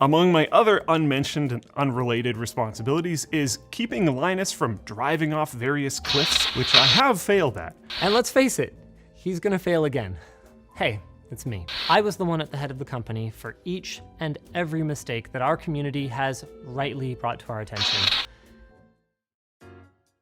Among my other unmentioned and unrelated responsibilities is keeping Linus from driving off various cliffs, which I have failed at. And let's face it, he's gonna fail again. Hey, it's me. I was the one at the head of the company for each and every mistake that our community has rightly brought to our attention.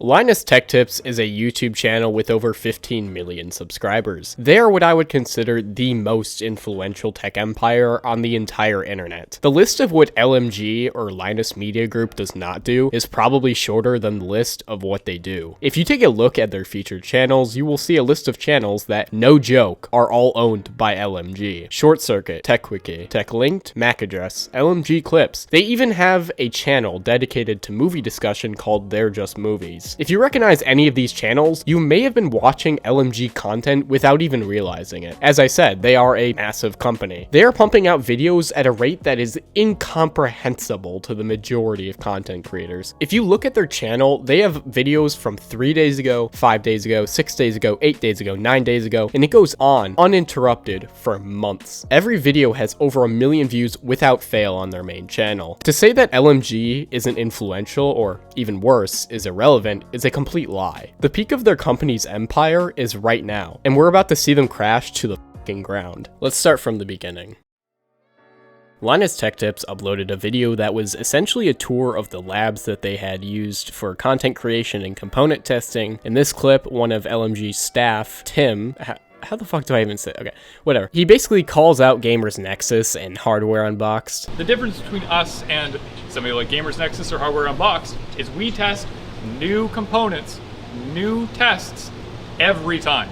Linus Tech Tips is a YouTube channel with over 15 million subscribers. They are what I would consider the most influential tech empire on the entire internet. The list of what LMG or Linus Media Group does not do is probably shorter than the list of what they do. If you take a look at their featured channels, you will see a list of channels that, no joke, are all owned by LMG. Short Circuit, Tech Wiki, Tech Linked, MAC Address, LMG Clips. They even have a channel dedicated to movie discussion called They're Just Movies. If you recognize any of these channels, you may have been watching LMG content without even realizing it. As I said, they are a massive company. They are pumping out videos at a rate that is incomprehensible to the majority of content creators. If you look at their channel, they have videos from 3 days ago, 5 days ago, 6 days ago, 8 days ago, 9 days ago, and it goes on uninterrupted for months. Every video has over 1 million views without fail on their main channel. To say that LMG isn't influential, or even worse, is irrelevant, is a complete lie. The peak of their company's empire is right now, and we're about to see them crash to the fucking ground. Let's start from the beginning. Linus Tech Tips uploaded a video that was essentially a tour of the labs that they had used for content creation and component testing. In this clip, one of LMG's staff, Tim, how the fuck do I even say? Okay, whatever. He basically calls out Gamers Nexus and Hardware Unboxed. The difference between us and somebody like Gamers Nexus or Hardware Unboxed is we test new components, new tests every time.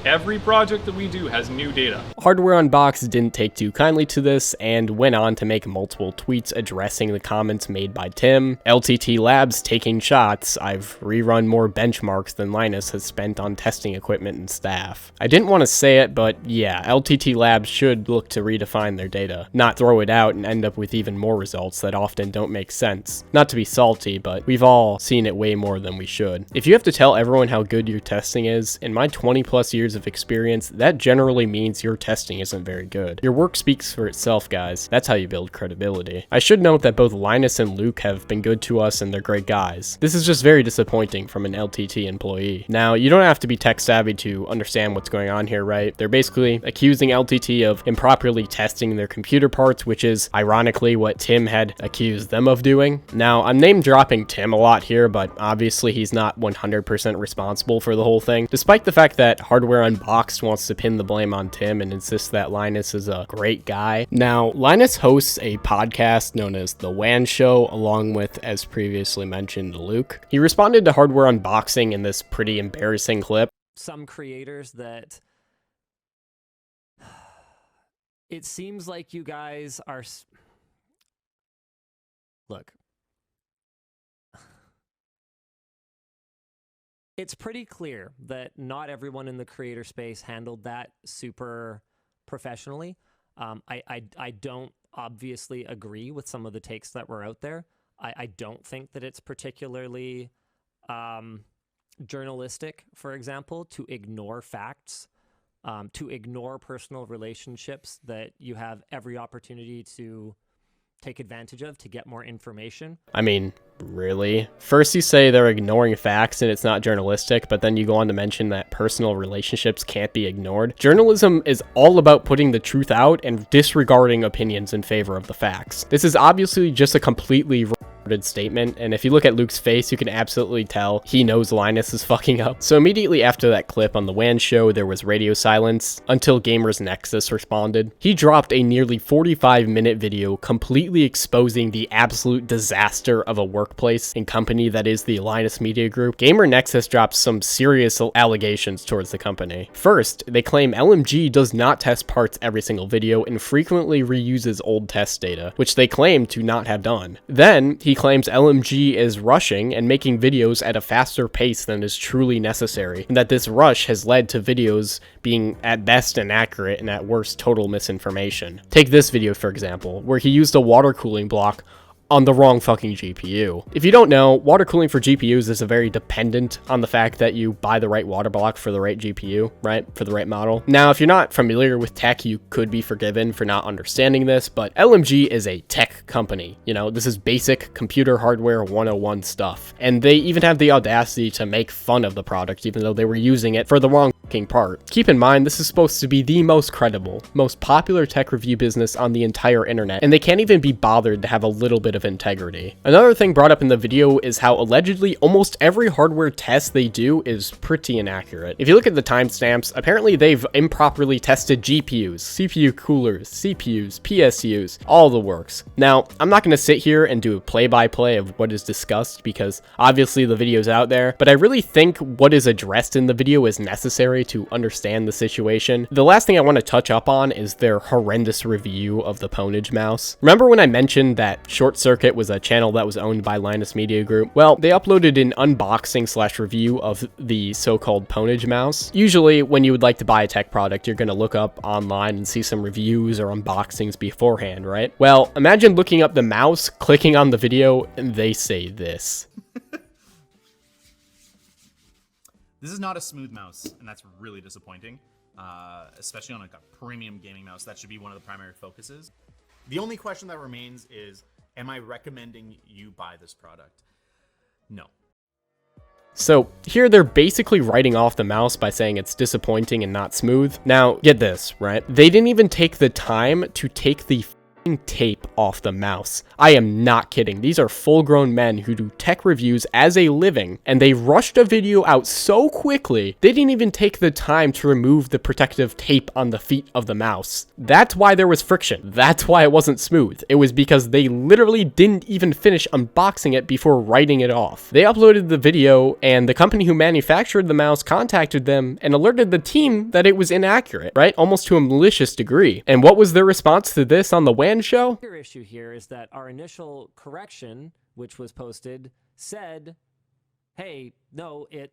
Every project that we do has new data. Hardware Unboxed didn't take too kindly to this and went on to make multiple tweets addressing the comments made by Tim. LTT Labs taking shots. I've rerun more benchmarks than Linus has spent on testing equipment and staff. I didn't want to say it, but yeah, LTT Labs should look to redefine their data, not throw it out and end up with even more results that often don't make sense. Not to be salty, but we've all seen it way more than we should. If you have to tell everyone how good your testing is, in my 20 plus years of experience, that generally means your testing isn't very good. Your work speaks for itself, guys. That's how you build credibility. I should note that both Linus and Luke have been good to us and they're great guys. This is just very disappointing from an LTT employee. Now, you don't have to be tech savvy to understand what's going on here, right? They're basically accusing LTT of improperly testing their computer parts, which is ironically what Tim had accused them of doing. Now, I'm name dropping Tim a lot here, but obviously he's not 100% responsible for the whole thing, despite the fact that Hardware Unboxed wants to pin the blame on Tim and insists that Linus is a great guy. Now, Linus hosts a podcast known as The WAN Show, along with, as previously mentioned, Luke. He responded to Hardware Unboxing in this pretty embarrassing clip. Some creators that it seems like you guys are... Look. It's pretty clear that not everyone in the creator space handled that super professionally. I don't obviously agree with some of the takes that were out there. I don't think that it's particularly journalistic, for example, to ignore facts, to ignore personal relationships that you have every opportunity to take advantage of to get more information. I mean, really? First you say they're ignoring facts and it's not journalistic, but then you go on to mention that personal relationships can't be ignored. Journalism is all about putting the truth out and disregarding opinions in favor of the facts. This is obviously just a completely statement, and if you look at Luke's face, you can absolutely tell he knows Linus is fucking up. So immediately after that clip on the WAN show, there was radio silence until Gamers Nexus responded. He dropped a nearly 45-minute video completely exposing the absolute disaster of a workplace and company that is the Linus Media Group. Gamer Nexus dropped some serious allegations towards the company. First, they claim LMG does not test parts every single video and frequently reuses old test data, which they claim to not have done. Then, he claims LMG is rushing and making videos at a faster pace than is truly necessary, and that this rush has led to videos being at best inaccurate and at worst total misinformation. Take this video for example, where he used a water cooling block on the wrong fucking GPU. If you don't know, water cooling for GPUs is very dependent on the fact that you buy the right water block for the right GPU, right? For the right model. Now, if you're not familiar with tech, you could be forgiven for not understanding this, but LMG is a tech company. You know, this is basic computer hardware 101 stuff. And they even have the audacity to make fun of the product, even though they were using it for the wrong fucking part. Keep in mind, this is supposed to be the most credible, most popular tech review business on the entire internet, and they can't even be bothered to have a little bit of integrity. Another thing brought up in the video is how allegedly almost every hardware test they do is pretty inaccurate. If you look at the timestamps, apparently they've improperly tested GPUs, CPU coolers, CPUs, PSUs, all the works. Now, I'm not going to sit here and do a play-by-play of what is discussed because obviously the video's out there, but I really think what is addressed in the video is necessary to understand the situation. The last thing I want to touch up on is their horrendous review of the Ponage mouse. Remember when I mentioned that Short Circuit was a channel that was owned by Linus Media Group? Well, they uploaded an unboxing/review of the so-called Ponage mouse. Usually when you would like to buy a tech product, you're going to look up online and see some reviews or unboxings beforehand, right? Well, imagine looking up the mouse, clicking on the video, and they say this. This is not a smooth mouse, and that's really disappointing, especially on like a premium gaming mouse. That should be one of the primary focuses. The only question that remains is, am I recommending you buy this product? No. So here they're basically writing off the mouse by saying it's disappointing and not smooth. Now, get this, right? They didn't even take the time to take the tape off the mouse. I am not kidding. These are full-grown men who do tech reviews as a living, and they rushed a video out so quickly, they didn't even take the time to remove the protective tape on the feet of the mouse. That's why there was friction. That's why it wasn't smooth. It was because they literally didn't even finish unboxing it before writing it off. They uploaded the video, and the company who manufactured the mouse contacted them and alerted the team that it was inaccurate, right? Almost to a malicious degree. And what was their response to this on the WAN show? The issue here is that our initial correction, which was posted, said, hey, no, it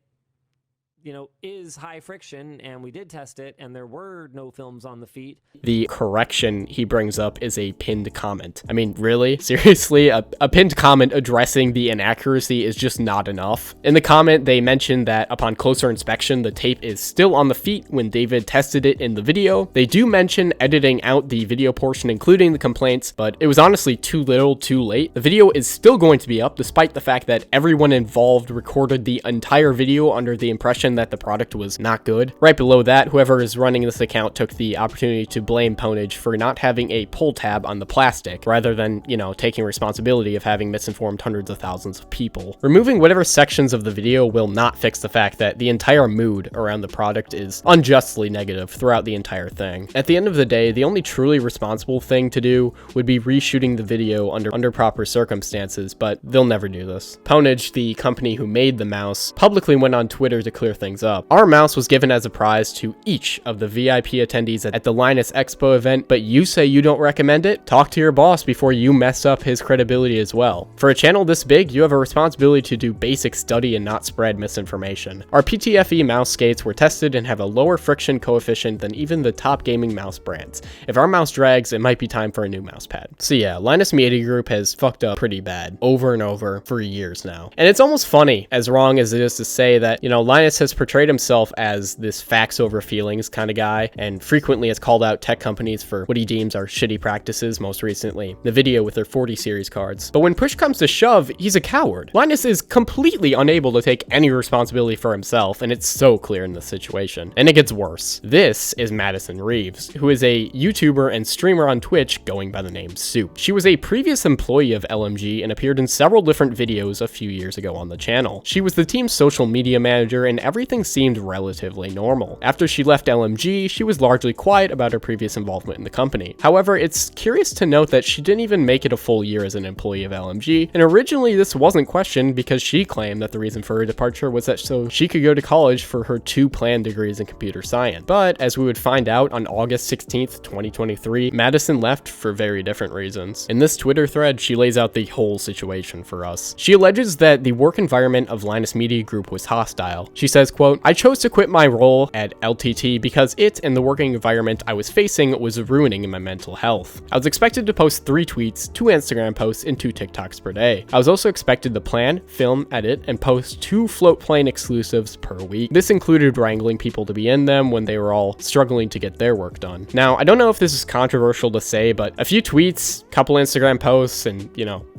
is high friction, and we did test it, and there were no films on the feet. The correction he brings up is a pinned comment. I mean, really? Seriously? A pinned comment addressing the inaccuracy is just not enough. In the comment, they mentioned that upon closer inspection, the tape is still on the feet when David tested it in the video. They do mention editing out the video portion, including the complaints, but it was honestly too little, too late. The video is still going to be up, despite the fact that everyone involved recorded the entire video under the impression that the product was not good. Right below that, whoever is running this account took the opportunity to blame Ponage for not having a pull tab on the plastic, rather than, taking responsibility of having misinformed hundreds of thousands of people. Removing whatever sections of the video will not fix the fact that the entire mood around the product is unjustly negative throughout the entire thing. At the end of the day, the only truly responsible thing to do would be reshooting the video under proper circumstances, but they'll never do this. Ponage, the company who made the mouse, publicly went on Twitter to clear things up. Our mouse was given as a prize to each of the VIP attendees at the Linus Expo event, but you say you don't recommend it? Talk to your boss before you mess up his credibility as well. For a channel this big, you have a responsibility to do basic study and not spread misinformation. Our PTFE mouse skates were tested and have a lower friction coefficient than even the top gaming mouse brands. If our mouse drags, it might be time for a new mouse pad. So yeah, Linus Media Group has fucked up pretty bad over and over for years now. And it's almost funny, as wrong as it is to say that, Linus has portrayed himself as this facts over feelings kind of guy, and frequently has called out tech companies for what he deems are shitty practices, most recently the video with their 40 series cards. But when push comes to shove, he's a coward. Linus is completely unable to take any responsibility for himself, and it's so clear in this situation. And it gets worse. This is Madison Reeves, who is a YouTuber and streamer on Twitch going by the name Soup. She was a previous employee of LMG and appeared in several different videos a few years ago on the channel. She was the team's social media manager, and everything seemed relatively normal. After she left LMG, she was largely quiet about her previous involvement in the company. However, it's curious to note that she didn't even make it a full year as an employee of LMG, and originally this wasn't questioned because she claimed that the reason for her departure was that so she could go to college for her 2 planned degrees in computer science. But as we would find out on August 16th, 2023, Madison left for very different reasons. In this Twitter thread, she lays out the whole situation for us. She alleges that the work environment of Linus Media Group was hostile. She says, says, quote, "I chose to quit my role at LTT because it and the working environment I was facing was ruining my mental health. I was expected to post 3 tweets, 2 Instagram posts, and 2 TikToks per day. I was also expected to plan, film, edit, and post 2 float plane exclusives per week. This included wrangling people to be in them when they were all struggling to get their work done." Now, I don't know if this is controversial to say, but a few tweets, couple Instagram posts, and,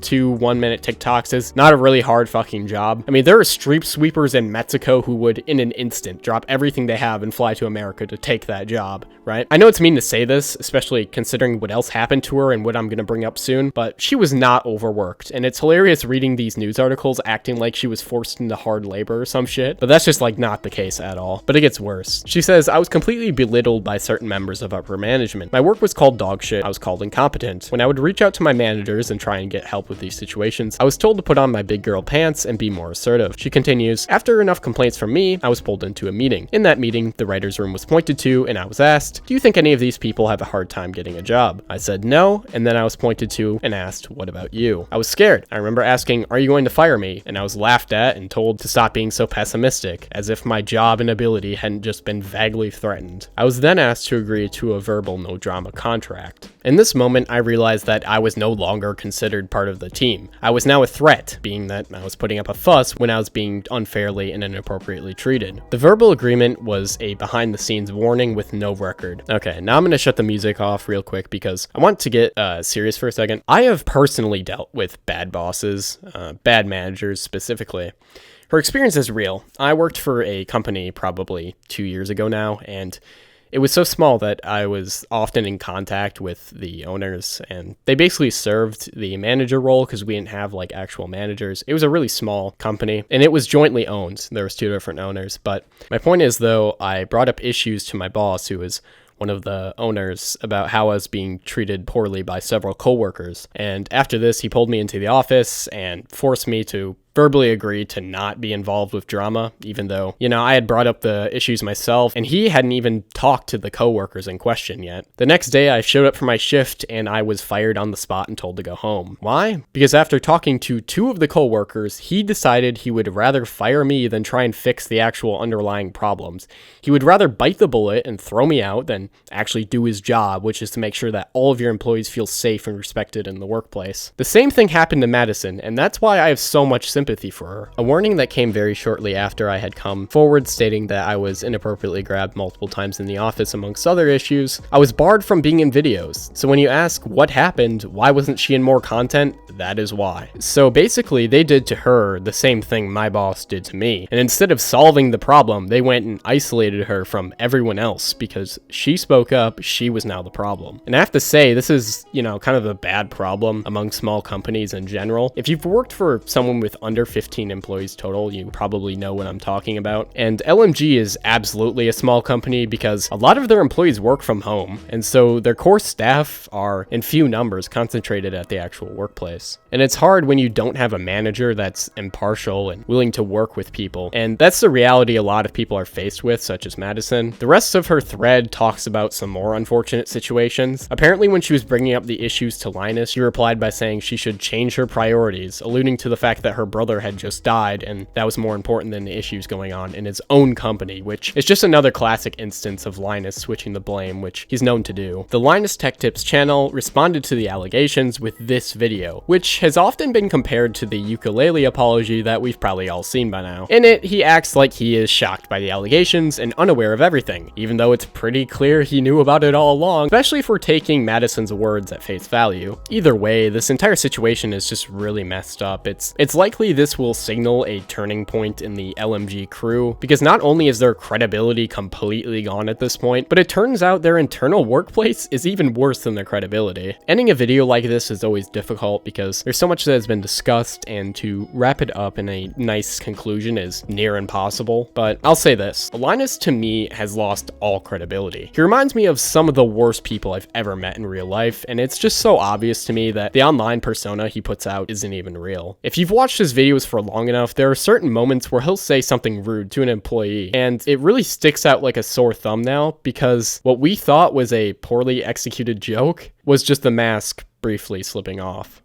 2 1-minute TikToks is not a really hard fucking job. I mean, there are street sweepers in Mexico who would, in an instant, drop everything they have and fly to America to take that job, right? I know it's mean to say this, especially considering what else happened to her and what I'm gonna bring up soon, but she was not overworked, and it's hilarious reading these news articles acting like she was forced into hard labor or some shit, but that's just like not the case at all. But it gets worse. She says, "I was completely belittled by certain members of upper management. My work was called dog shit. I was called incompetent. When I would reach out to my managers and try and get help with these situations, I was told to put on my big girl pants and be more assertive." She continues, "After enough complaints from me, I was pulled into a meeting. In that meeting, the writer's room was pointed to, and I was asked, 'Do you think any of these people have a hard time getting a job?' I said no, and then I was pointed to and asked, 'What about you?' I was scared. I remember asking, 'Are you going to fire me?' And I was laughed at and told to stop being so pessimistic, as if my job and ability hadn't just been vaguely threatened. I was then asked to agree to a verbal no drama contract. In this moment, I realized that I was no longer considered part of the team. I was now a threat, being that I was putting up a fuss when I was being unfairly and inappropriately treated. The verbal agreement was a behind-the-scenes warning with no record." Okay, now I'm going to shut the music off real quick because I want to get serious for a second. I have personally dealt with bad bosses, bad managers specifically. Her experience is real. I worked for a company probably 2 years ago now, and it was so small that I was often in contact with the owners, and they basically served the manager role because we didn't have like actual managers. It was a really small company, and it was jointly owned. There was 2 different owners, but my point is, though, I brought up issues to my boss, who was one of the owners, about how I was being treated poorly by several coworkers. And after this, he pulled me into the office and forced me to verbally agreed to not be involved with drama, even though, I had brought up the issues myself, and he hadn't even talked to the coworkers in question yet. The next day, I showed up for my shift, and I was fired on the spot and told to go home. Why? Because after talking to 2 of the coworkers, he decided he would rather fire me than try and fix the actual underlying problems. He would rather bite the bullet and throw me out than actually do his job, which is to make sure that all of your employees feel safe and respected in the workplace. The same thing happened to Madison, and that's why I have so much sympathy for her. A warning that came very shortly after I had come forward, stating that I was inappropriately grabbed multiple times in the office amongst other issues. I was barred from being in videos. So when you ask what happened, why wasn't she in more content? That is why. So basically, they did to her the same thing my boss did to me. And instead of solving the problem, they went and isolated her from everyone else because she spoke up, she was now the problem. And I have to say, this is, kind of a bad problem among small companies in general. If you've worked for someone with under 15 employees total, you probably know what I'm talking about. And LMG is absolutely a small company because a lot of their employees work from home, and so their core staff are in few numbers concentrated at the actual workplace. And it's hard when you don't have a manager that's impartial and willing to work with people, and that's the reality a lot of people are faced with, such as Madison. The rest of her thread talks about some more unfortunate situations. Apparently, when she was bringing up the issues to Linus, she replied by saying she should change her priorities, alluding to the fact that her brother had just died, and that was more important than the issues going on in his own company, which is just another classic instance of Linus switching the blame, which he's known to do. The Linus Tech Tips channel responded to the allegations with this video, which has often been compared to the ukulele apology that we've probably all seen by now. In it, he acts like he is shocked by the allegations and unaware of everything, even though it's pretty clear he knew about it all along, especially if we're taking Madison's words at face value. Either way, this entire situation is just really messed up. It's likely this will signal a turning point in the LMG crew, because not only is their credibility completely gone at this point, but it turns out their internal workplace is even worse than their credibility. Ending a video like this is always difficult because there's so much that has been discussed, and to wrap it up in a nice conclusion is near impossible. But I'll say this, Linus to me has lost all credibility. He reminds me of some of the worst people I've ever met in real life, and it's just so obvious to me that the online persona he puts out isn't even real. If you've watched his videos for long enough, there are certain moments where he'll say something rude to an employee, and it really sticks out like a sore thumb now, because what we thought was a poorly executed joke was just the mask briefly slipping off.